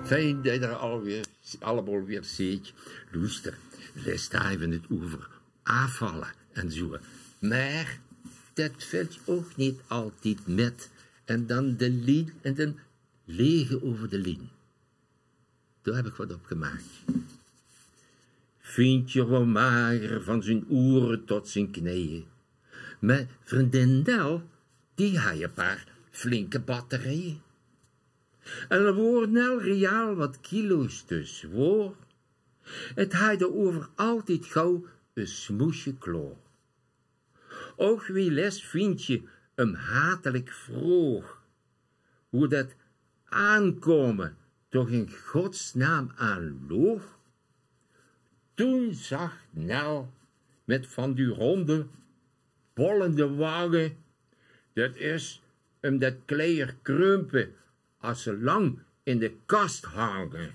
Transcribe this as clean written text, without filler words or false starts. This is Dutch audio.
Fijn dat je er allemaal weer ziet. Luister, wij staan het over afvallen en zo. Maar dat valt ook niet altijd met. En dan de lien en dan lege over de lien. Daar heb ik wat op gemaakt. Vind je wel mager van zijn oren tot zijn knieën. Maar vriendin Nel, die had een paar flinke batterijen. En er worden al reaal wat kilo's dus, hoor. Het had er over altijd gauw een smoesje kloor. Och wie les vind je hem hatelijk vroeg. Hoe dat aankomen toch in godsnaam aan loog. Toen zag Nel met van die ronde, bollende wagen, dat is hem dat kleier krumpen als ze lang in de kast hangen.